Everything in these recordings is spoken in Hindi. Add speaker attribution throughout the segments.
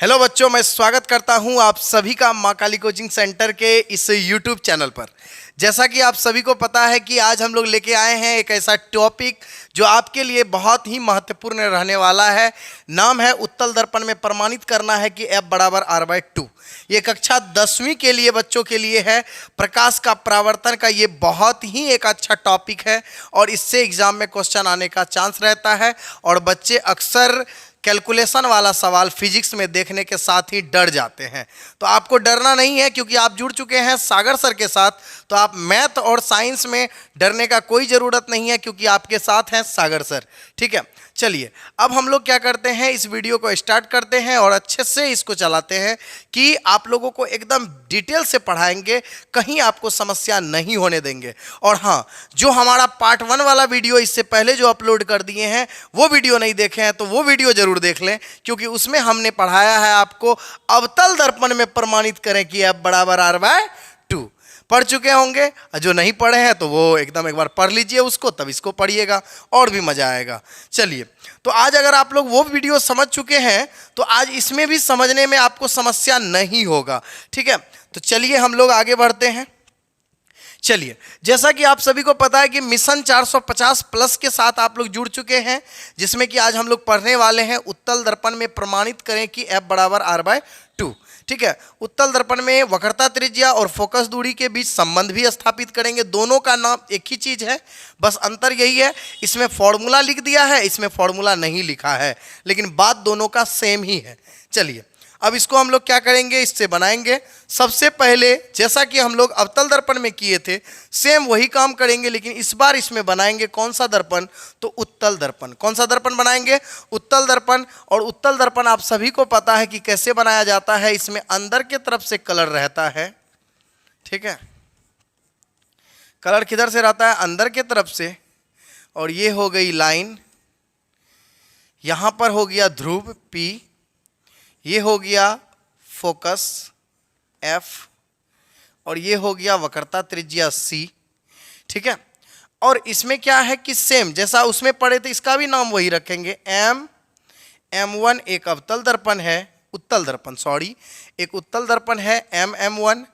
Speaker 1: हेलो बच्चों, मैं स्वागत करता हूं आप सभी का माँ काली कोचिंग सेंटर के इस यूट्यूब चैनल पर। जैसा कि आप सभी को पता है कि आज हम लोग लेके आए हैं एक ऐसा टॉपिक जो आपके लिए बहुत ही महत्वपूर्ण रहने वाला है। नाम है उत्तल दर्पण में प्रमाणित करना है कि F बराबर R/2। ये कक्षा 10वीं के लिए बच्चों के लिए है। प्रकाश का परावर्तन का ये बहुत ही एक अच्छा टॉपिक है और इससे एग्जाम में क्वेश्चन आने का चांस रहता है। और बच्चे अक्सर कैलकुलेशन वाला सवाल फिजिक्स में देखने के साथ ही डर जाते हैं। तो आपको डरना नहीं है, क्योंकि आप जुड़ चुके हैं सागर सर के साथ। तो आप मैथ और साइंस में डरने का कोई ज़रूरत नहीं है, क्योंकि आपके साथ हैं सागर सर। ठीक है, चलिए अब हम लोग क्या करते हैं, इस वीडियो को स्टार्ट करते हैं और अच्छे से इसको चलाते हैं कि आप लोगों को एकदम डिटेल से पढ़ाएंगे, कहीं आपको समस्या नहीं होने देंगे। और हाँ, जो हमारा पार्ट 1 वाला वीडियो इससे पहले जो अपलोड कर दिए हैं वो वीडियो नहीं देखे हैं तो वो वीडियो जरूर देख लें, क्योंकि उसमें हमने पढ़ाया है आपको अवतल दर्पण में प्रमाणित करें कि F बराबर R/2। पढ़ चुके होंगे, जो नहीं पढ़े हैं तो वो एकदम एक बार पढ़ लीजिए उसको, तब इसको पढ़िएगा और भी मज़ा आएगा। चलिए, तो आज अगर आप लोग वो वीडियो समझ चुके हैं तो आज इसमें भी समझने में आपको समस्या नहीं होगा। ठीक है, तो चलिए हम लोग आगे बढ़ते हैं। चलिए, जैसा कि आप सभी को पता है कि मिशन 450 प्लस के साथ आप लोग जुड़ चुके हैं, जिसमें कि आज हम लोग पढ़ने वाले हैं उत्तल दर्पण में प्रमाणित करें कि F बराबर R/2। ठीक है, उत्तल दर्पण में वक्रता त्रिज्या और फोकस दूरी के बीच संबंध भी स्थापित करेंगे। दोनों का नाम एक ही चीज़ है, बस अंतर यही है इसमें फॉर्मूला लिख दिया है, इसमें फॉर्मूला नहीं लिखा है, लेकिन बात दोनों का सेम ही है। चलिए, अब इसको हम लोग क्या करेंगे, इससे बनाएंगे। सबसे पहले जैसा कि हम लोग अवतल दर्पण में किए थे सेम वही काम करेंगे, लेकिन इस बार इसमें बनाएंगे कौन सा दर्पण, तो उत्तल दर्पण। कौन सा दर्पण बनाएंगे, उत्तल दर्पण। और उत्तल दर्पण आप सभी को पता है कि कैसे बनाया जाता है। इसमें अंदर के तरफ से कलर रहता है। ठीक है, कलर किधर से रहता है, अंदर के तरफ से। और ये हो गई लाइन, यहां पर हो गया ध्रुव P, ये हो गया फोकस F, और ये हो गया वक्रता त्रिज्या C। ठीक है, और इसमें क्या है कि सेम जैसा उसमें पढ़े थे इसका भी नाम वही रखेंगे। M1 एक अवतल दर्पण है, उत्तल दर्पण सॉरी, एक उत्तल दर्पण है M1।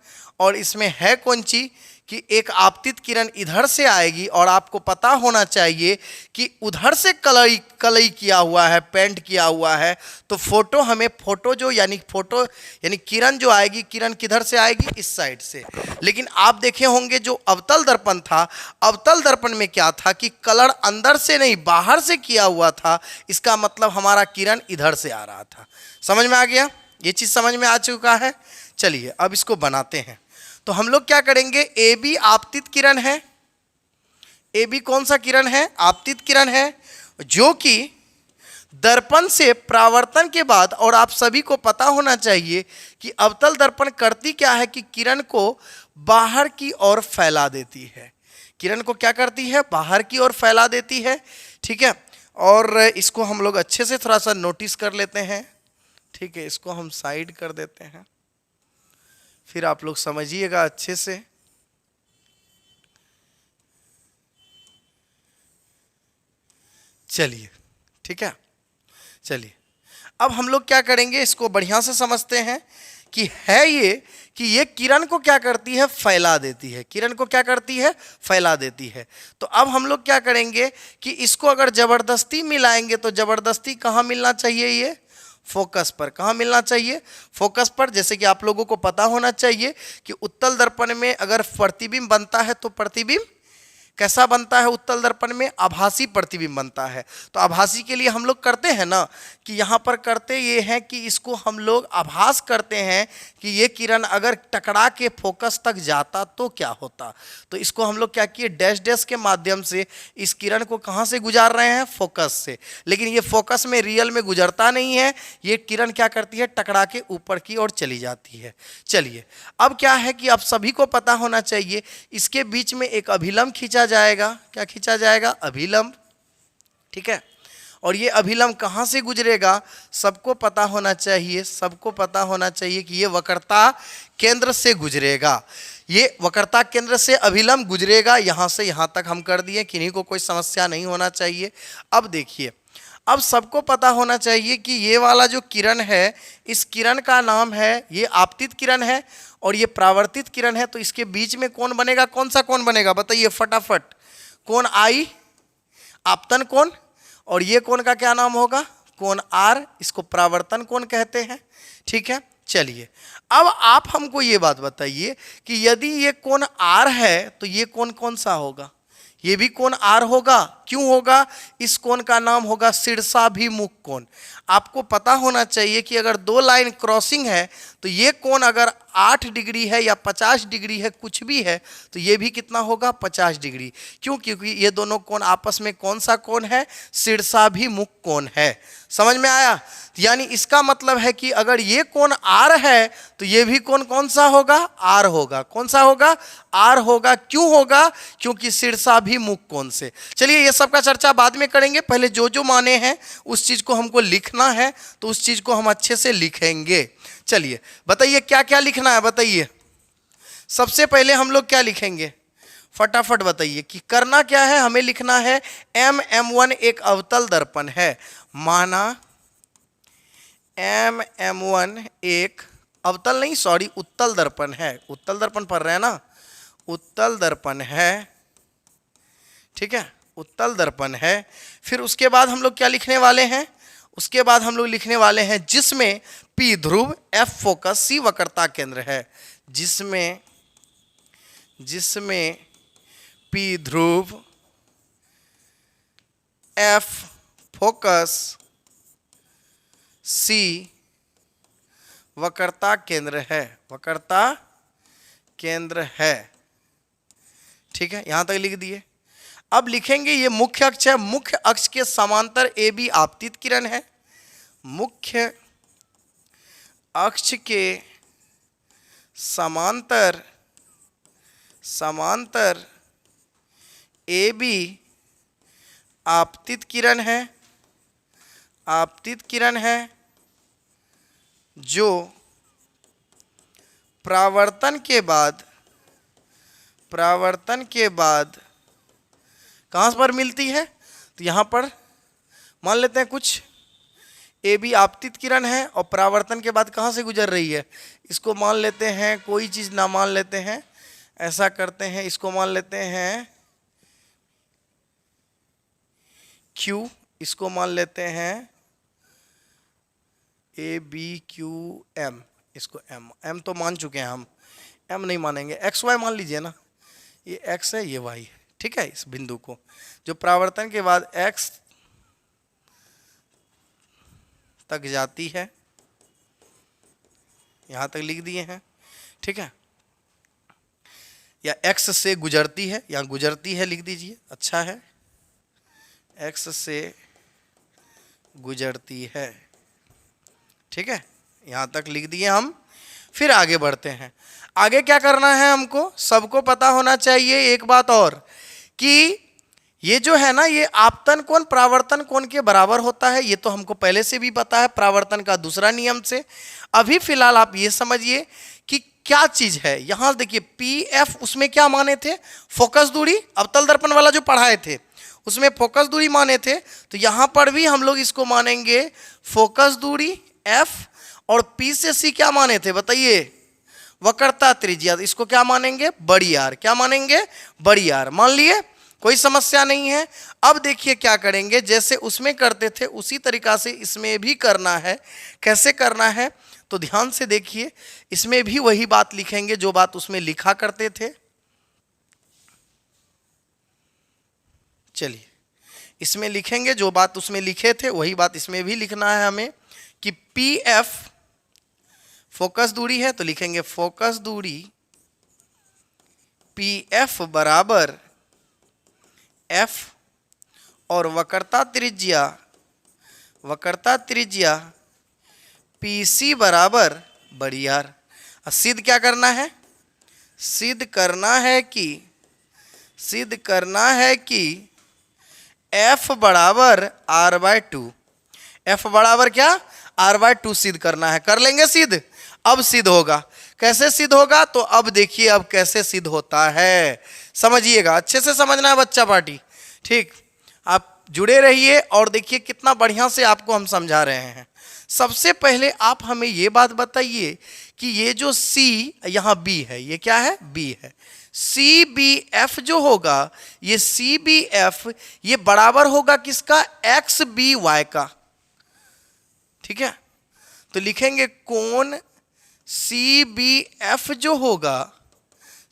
Speaker 1: और इसमें है कौन सी कि एक आपतित किरण इधर से आएगी, और आपको पता होना चाहिए कि उधर से कलई किया हुआ है, पेंट किया हुआ है। तो फोटो हमें यानी किरण जो आएगी, किरण किधर से आएगी, इस साइड से। लेकिन आप देखे होंगे जो अवतल दर्पण था, अवतल दर्पण में क्या था कि कलर अंदर से नहीं बाहर से किया हुआ था। इसका मतलब हमारा किरण इधर से आ रहा था। समझ में आ गया, ये चीज़ समझ में आ चुका है। चलिए अब इसको बनाते हैं। तो हम लोग क्या करेंगे, AB आपतित किरण है। AB कौन सा किरण है, आपतित किरण है, जो कि दर्पण से परावर्तन के बाद, और आप सभी को पता होना चाहिए कि अवतल दर्पण करती क्या है कि किरण को बाहर की ओर फैला देती है। किरण को क्या करती है, बाहर की ओर फैला देती है। ठीक है, और इसको हम लोग अच्छे से थोड़ा सा नोटिस कर लेते हैं। ठीक है, इसको हम साइड कर देते हैं, फिर आप लोग समझिएगा अच्छे से। चलिए, ठीक है, चलिए अब हम लोग क्या करेंगे, इसको बढ़िया से समझते हैं कि है ये कि ये किरण को क्या करती है, फैला देती है। किरण को क्या करती है, फैला देती है। तो अब हम लोग क्या करेंगे कि इसको अगर जबरदस्ती मिलाएंगे तो जबरदस्ती कहाँ मिलना चाहिए, ये फोकस पर। कहाँ मिलना चाहिए, फोकस पर। जैसे कि आप लोगों को पता होना चाहिए कि उत्तल दर्पण में अगर प्रतिबिंब बनता है तो प्रतिबिंब कैसा बनता है, उत्तल दर्पण में आभासी प्रतिबिंब बनता है। तो आभासी के लिए हम लोग करते हैं ना कि यहाँ पर करते ये हैं कि इसको हम लोग आभास करते हैं कि ये किरण अगर टकरा के फोकस तक जाता तो क्या होता। तो इसको हम लोग क्या किए, डैश डैश के माध्यम से इस किरण को कहाँ से गुजार रहे हैं, फोकस से। लेकिन ये फोकस में रियल में गुजरता नहीं है, ये किरण क्या करती है, टकरा के ऊपर की ओर चली जाती है। चलिए, अब क्या है कि आप सभी को पता होना चाहिए इसके बीच में एक अभिलंब खींचा जाएगा। क्या खींचा जाएगा, अभिलंब। ठीक है, और ये अभिलंब कहाँ से गुजरेगा, सबको पता होना चाहिए। सबको पता होना चाहिए कि ये वक्रता केंद्र से गुजरेगा। ये वक्रता केंद्र से अभिलंब गुजरेगा, यहाँ से यहाँ तक हम कर दिए, किन्हीं को कोई समस्या नहीं होना चाहिए। अब देखिए, अब सबको पता होना चाहिए कि ये वाला जो किरण है, इस किरण का नाम है, ये आपतित किरण है और ये परावर्तित किरण है। तो इसके बीच में कौन बनेगा, कौन सा कौन बनेगा बताइए फटाफट। कौन आई, आपतन कोण, और ये कोण का क्या नाम होगा, कोण आर, इसको परावर्तन कोण कहते हैं। ठीक है, चलिए अब आप हमको ये बात बताइए कि यदि ये कोण आर है तो ये कोण कौन सा होगा, ये भी कोण आर होगा। क्यों होगा, इस कोण का नाम होगा शीर्षाभिमुख कोण। आपको पता होना चाहिए कि अगर दो लाइन क्रॉसिंग है तो ये कोण अगर 8 डिग्री है या 50 डिग्री है, कुछ भी है, तो ये भी कितना होगा 50 डिग्री। क्यों, क्योंकि ये दोनों कोण आपस में कौन सा कोण है, शीर्षाभिमुख कोण है। समझ में आया, यानी इसका मतलब है कि अगर ये कोण आर है तो ये भी कोण कौन सा होगा, आर होगा। कौन सा होगा, आर होगा। क्यों होगा, क्योंकि शीर्षाभिमुख कोण से। चलिए ये सब का चर्चा बाद में करेंगे, पहले जो जो माने हैं उस चीज को हमको लिखना है, तो उस चीज को हम अच्छे से लिखेंगे। चलिए बताइए क्या क्या लिखना है, बताइए सबसे पहले हम लोग क्या लिखेंगे, फटाफट बताइए कि करना क्या है। हमें लिखना है M1 एक अवतल दर्पण है, माना M1 एक अवतल नहीं, सॉरी उत्तल दर्पण है। उत्तल दर्पण पढ़ रहे हैं ना, उत्तल दर्पण है। ठीक है, उत्तल दर्पण है। फिर उसके बाद हम लोग क्या लिखने वाले हैं, उसके बाद हम लोग लिखने वाले हैं जिसमें P ध्रुव, F फोकस, C वक्रता केंद्र है। जिसमें P ध्रुव, F फोकस, C वक्रता केंद्र है, वक्रता केंद्र है। ठीक है, यहां तक लिख दिए। अब लिखेंगे ये मुख्य अक्ष है, मुख्य अक्ष के समांतर AB आपतित किरण है। मुख्य अक्ष के समांतर AB आपतित किरण है, आपतित किरण है जो परावर्तन के बाद कहाँ पर मिलती है, तो यहाँ पर मान लेते हैं कुछ AB आपतित किरण है और परावर्तन के बाद कहाँ से गुजर रही है, इसको मान लेते हैं, कोई चीज़ ना मान लेते हैं, ऐसा करते हैं, इसको मान लेते हैं Q, इसको मान लेते हैं ABQM, इसको M तो मान चुके हैं हम, M नहीं मानेंगे, XY मान लीजिए ना, ये X है ये Y। ठीक है, इस बिंदु को जो परावर्तन के बाद X तक जाती है, यहां तक लिख दिए हैं। ठीक है, या X से गुजरती है, या गुजरती है लिख दीजिए, अच्छा है, X से गुजरती है। ठीक है, यहां तक लिख दिए हम। फिर आगे बढ़ते हैं, आगे क्या करना है हमको, सबको पता होना चाहिए एक बात और, कि ये जो है ना, ये आपतन कोण परावर्तन कोण के बराबर होता है। ये तो हमको पहले से भी पता है परावर्तन का दूसरा नियम से। अभी फिलहाल आप ये समझिए कि क्या चीज है। यहां देखिए PF, उसमें क्या माने थे, फोकस दूरी, अवतल दर्पण वाला जो पढ़ाए थे उसमें फोकस दूरी माने थे, तो यहां पर भी हम लोग इसको मानेंगे फोकस दूरी F, और P से C क्या माने थे बताइए, वक्रता त्रिज्या, इसको क्या मानेंगे, बड़ी आर। क्या मानेंगे, बड़ी आर। मान लिए, कोई समस्या नहीं है। अब देखिए क्या करेंगे, जैसे उसमें करते थे उसी तरीका से इसमें भी करना है। कैसे करना है, तो ध्यान से देखिए, इसमें भी वही बात लिखेंगे जो बात उसमें लिखा करते थे। चलिए इसमें लिखेंगे जो बात उसमें लिखे थे, वही बात इसमें भी लिखना है हमें, कि PF फोकस दूरी है, तो लिखेंगे फोकस दूरी PF बराबर F, और वक्रता त्रिज्या PC बराबर बड़ी आर। सिद्ध क्या करना है, सिद्ध करना है कि F बराबर R/2, F बराबर क्या, R/2 सिद्ध करना है। कर लेंगे सिद्ध, अब सिद्ध होगा। कैसे सिद्ध होगा, तो अब देखिए अब कैसे सिद्ध होता है, समझिएगा, अच्छे से समझना है बच्चा पार्टी। ठीक, आप जुड़े रहिए और देखिए कितना बढ़िया से आपको हम समझा रहे हैं। सबसे पहले आप हमें ये बात बताइए कि ये जो C यहाँ B है, ये क्या है? B है। CBF जो होगा, ये CBF ये बराबर होगा किसका? XBY का। ठीक है, तो लिखेंगे कोण CBF जो होगा,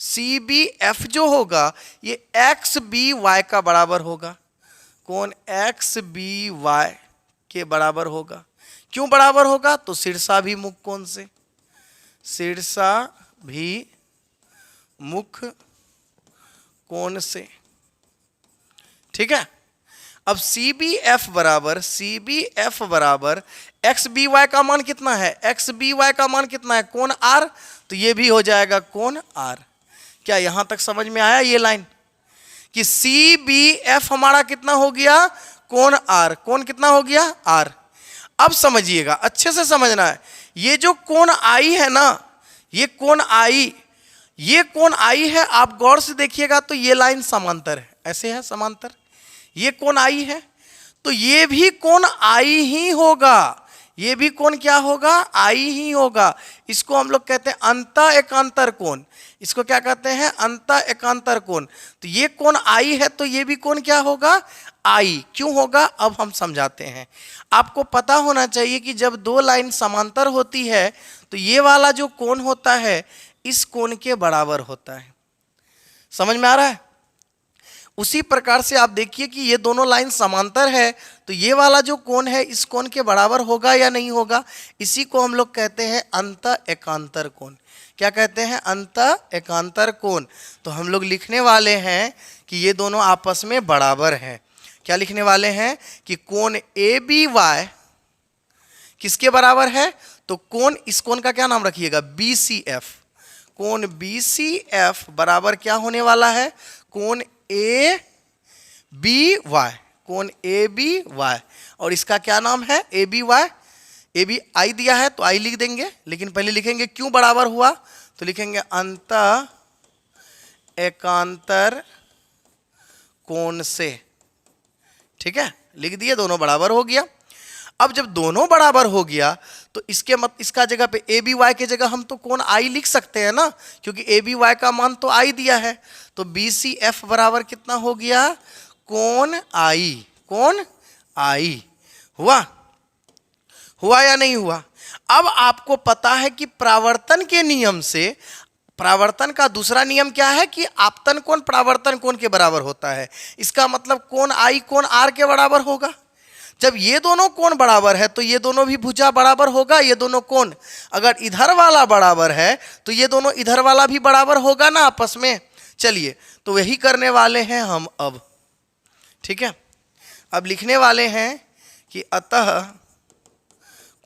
Speaker 1: CBF जो होगा ये XBY का बराबर होगा। कोण XBY के बराबर होगा। क्यों बराबर होगा? तो शीर्षाभिमुख कोण से, शीर्षाभिमुख कोण से। ठीक है, अब CBF बराबर XBY का मान कितना है? XBY का मान कितना है? कोण R, तो ये भी हो जाएगा कोण R। क्या यहां तक समझ में आया ये लाइन कि CBF हमारा कितना हो गया? कोण R। कोण कितना हो गया? R। अब समझिएगा, अच्छे से समझना है, ये जो कोण I है ना, ये कोण I, ये कोण I है। आप गौर से देखिएगा तो ये लाइन समांतर है, ऐसे है समांतर। ये कोण I है तो ये भी कोण I ही होगा। ये भी कोण क्या होगा? I ही होगा। इसको हम लोग कहते हैं अंत एकांतर कोण। इसको क्या कहते हैं? अंत एकांतर कोण। तो ये कोण I है तो ये भी कोण क्या होगा? I। क्यों होगा? अब हम समझाते हैं। आपको पता होना चाहिए कि जब दो लाइन समांतर होती है तो ये वाला जो कोण होता है इस कोण के बराबर होता है। समझ में आ रहा है? उसी प्रकार से आप देखिए कि ये दोनों लाइन समांतर है तो ये वाला जो कोण है इस कोण के बराबर होगा या नहीं होगा? इसी को हम लोग कहते हैं अंत एकांतर कोण। क्या कहते हैं? अंत एकांतर कोण। तो हम लोग लिखने वाले हैं कि ये दोनों आपस में बराबर हैं। क्या लिखने वाले हैं? कि कोण ABY किसके बराबर है? तो कोण, इस कोण का क्या नाम रखिएगा? BCF। कोण BCF बराबर क्या होने वाला है? कोण ABY। कोण ABY, और इसका क्या नाम है? ABY। AB I दिया है तो I लिख देंगे, लेकिन पहले लिखेंगे क्यों बराबर हुआ, तो लिखेंगे अंत एकांतर कोण से। ठीक है, लिख दिए, दोनों बराबर हो गया। अब जब दोनों बराबर हो गया तो इसका जगह पे ABY के जगह हम तो कोण I लिख सकते हैं ना, क्योंकि ABY का मान तो I दिया है। तो BCF बराबर कितना हो गया? कोण I। कोण I हुआ? हुआ या नहीं हुआ? अब आपको पता है कि परावर्तन के नियम से, परावर्तन का दूसरा नियम क्या है कि आपतन कोण परावर्तन कोण के बराबर होता है। इसका मतलब कोण I कोण R के बराबर होगा। जब ये दोनों कोण बराबर है तो ये दोनों भी भुजा बराबर होगा। ये दोनों कोण अगर इधर वाला बराबर है तो ये दोनों इधर वाला भी बराबर होगा ना आपस में। चलिए, तो वही करने वाले हैं हम अब। ठीक है, अब लिखने वाले हैं कि अतः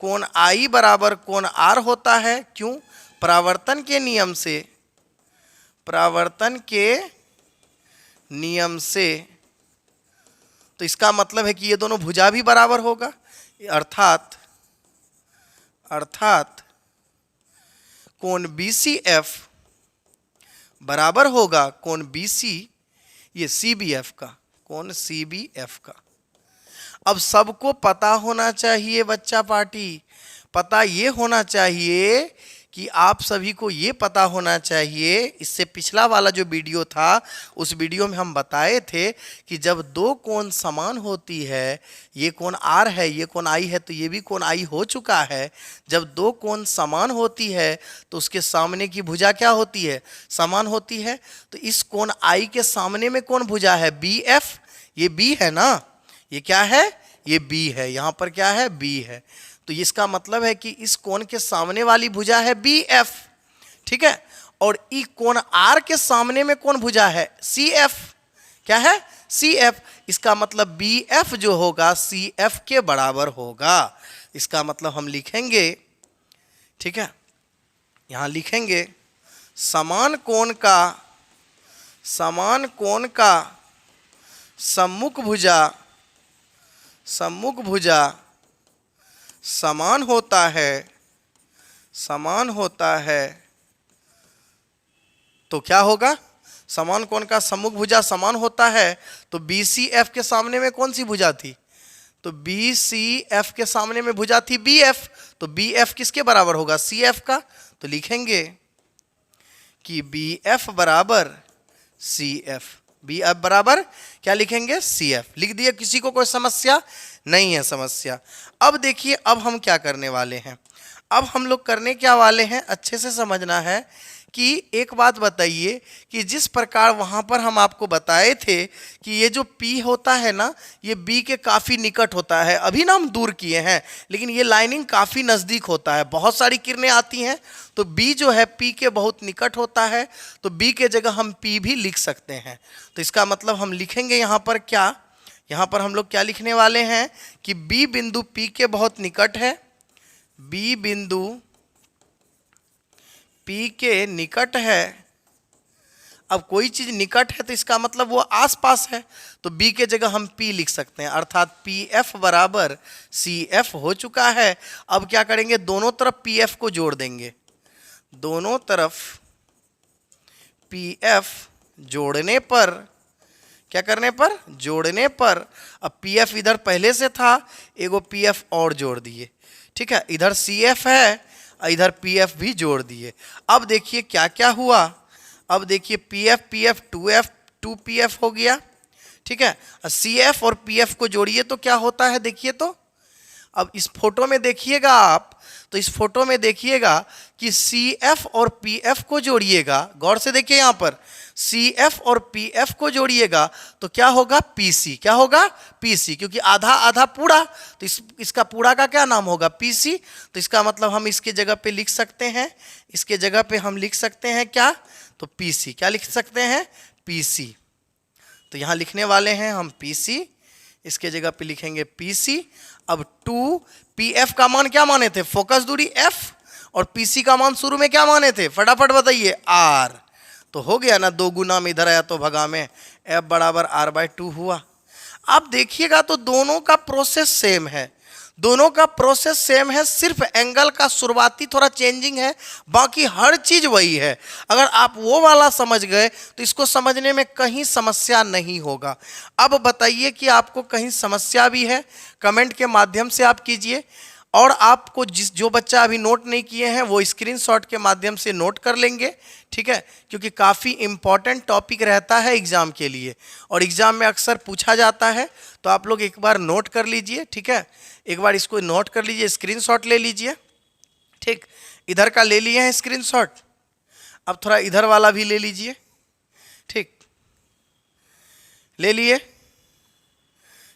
Speaker 1: कोण I बराबर कोण R होता है। क्यों? परावर्तन के नियम से, परावर्तन के नियम से। तो इसका मतलब है कि ये दोनों भुजा भी बराबर होगा, अर्थात कोण BCF बराबर होगा कोण BC, ये CBF का, कोण CBF का। अब सबको पता होना चाहिए बच्चा पार्टी, पता ये होना चाहिए कि आप सभी को ये पता होना चाहिए। इससे पिछला वाला जो वीडियो था उस वीडियो में हम बताए थे कि जब दो कोण समान होती है, ये कोण R है, ये कोण I है, तो ये भी कोण I हो चुका है। जब दो कोण समान होती है तो उसके सामने की भुजा क्या होती है? समान होती है। तो इस कोण I के सामने में कौन भुजा है? BF। ये B है ना, ये क्या है? ये B है। यहाँ पर क्या है? B है। तो इसका मतलब है कि इस कोण के सामने वाली भुजा है BF। ठीक है, और ई कोण R के सामने में कौन भुजा है? CF। क्या है? CF। इसका मतलब BF जो होगा CF के बराबर होगा। इसका मतलब हम लिखेंगे, ठीक है, यहां लिखेंगे समान कोण का सम्मुख भुजा समान होता है तो क्या होगा? समान कोण का सम्मुख भुजा समान होता है, तो बी सी एफ के सामने में कौन सी भुजा थी? तो बी सी एफ के सामने में भुजा थी बी एफ, तो बी एफ किसके बराबर होगा? सी एफ का। तो लिखेंगे कि बी एफ बराबर सी एफ, बी एफ बराबर क्या लिखेंगे? सी एफ लिख दिए। किसी को कोई समस्या नहीं है? समस्या। अब देखिए, अब हम क्या करने वाले हैं? अब हम लोग करने क्या वाले हैं, अच्छे से समझना है कि एक बात बताइए कि जिस प्रकार वहाँ पर हम आपको बताए थे कि ये जो P होता है ना, ये B के काफ़ी निकट होता है। अभी ना हम दूर किए हैं, लेकिन ये लाइनिंग काफ़ी नज़दीक होता है, बहुत सारी किरणें आती हैं, तो B जो है P के बहुत निकट होता है, तो B के जगह हम P भी लिख सकते हैं। तो इसका मतलब हम लिखेंगे यहाँ पर क्या? यहाँ पर हम लोग क्या लिखने वाले हैं कि B बिंदु P के बहुत निकट है, B बिंदु P के निकट है। अब कोई चीज निकट है तो इसका मतलब वो आसपास है, तो B के जगह हम P लिख सकते हैं, अर्थात PF बराबर CF हो चुका है। अब क्या करेंगे? दोनों तरफ PF को जोड़ देंगे। दोनों तरफ PF जोड़ने पर, क्या करने पर? जोड़ने पर। अब PF इधर पहले से था, एगो PF और जोड़ दिए, ठीक है। इधर CF है, इधर PF भी जोड़ दिए। अब देखिए क्या क्या हुआ। अब देखिए PF PF 2F 2PF हो गया, ठीक है। CF और PF को जोड़िए तो क्या होता है देखिए तो। अब इस फोटो में देखिएगा आप, तो इस फोटो में देखिएगा कि CF और PF को जोड़िएगा, गौर से देखिए यहाँ पर CF और PF को जोड़िएगा तो क्या होगा? PC। क्या होगा? PC, क्योंकि आधा आधा पूरा, तो इसका पूरा का क्या नाम होगा? PC। तो इसका मतलब हम इसके जगह पे लिख सकते हैं, इसके जगह पे हम लिख सकते हैं क्या? तो PC। क्या लिख सकते हैं? PC। तो यहाँ लिखने वाले हैं हम PC, इसके जगह पे लिखेंगे PC। अब 2PF का मान क्या माने थे? फोकस दूरी F, और PC का मान शुरू में क्या माने थे? फटाफट बताइए, R। तो हो गया ना, 2 गुना में इधर आया तो भगा में, F बराबर R/2 हुआ। आप देखिएगा तो दोनों का प्रोसेस सेम है, दोनों का प्रोसेस सेम है, सिर्फ एंगल का शुरुआती थोड़ा चेंजिंग है, बाकी हर चीज वही है। अगर आप वो वाला समझ गए तो इसको समझने में कहीं समस्या नहीं होगा। अब बताइए कि आपको कहीं समस्या भी है, कमेंट के माध्यम से आप कीजिए, और आपको जो बच्चा अभी नोट नहीं किए हैं वो स्क्रीनशॉट के माध्यम से नोट कर लेंगे, ठीक है, क्योंकि काफ़ी इम्पॉर्टेंट टॉपिक रहता है एग्ज़ाम के लिए, और एग्ज़ाम में अक्सर पूछा जाता है। तो आप लोग एक बार नोट कर लीजिए, ठीक है, एक बार इसको नोट कर लीजिए, स्क्रीनशॉट ले लीजिए, ठीक। इधर का ले लिए हैं स्क्रीनशॉट, अब थोड़ा इधर वाला भी ले लीजिए, ठीक, ले लिए।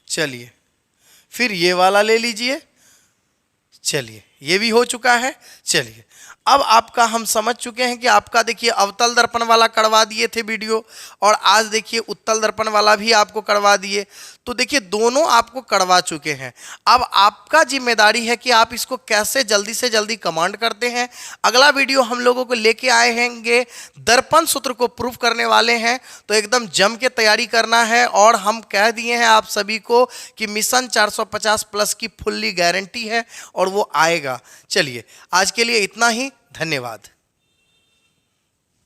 Speaker 1: चलिए फिर ये वाला ले लीजिए, चलिए ये भी हो चुका है। चलिए अब आपका हम समझ चुके हैं कि आपका देखिए अवतल दर्पण वाला करवा दिए थे वीडियो, और आज देखिए उत्तल दर्पण वाला भी आपको करवा दिए। तो देखिए दोनों आपको करवा चुके हैं। अब आपका जिम्मेदारी है कि आप इसको कैसे जल्दी से जल्दी कमांड करते हैं। अगला वीडियो हम लोगों को लेके आए हैंगे, दर्पण सूत्र को प्रूफ करने वाले हैं, तो एकदम जम के तैयारी करना है। और हम कह दिए हैं आप सभी को कि मिशन 450 प्लस की फुल्ली गारंटी है और वो आएगा। चलिए आज के लिए इतना ही, धन्यवाद।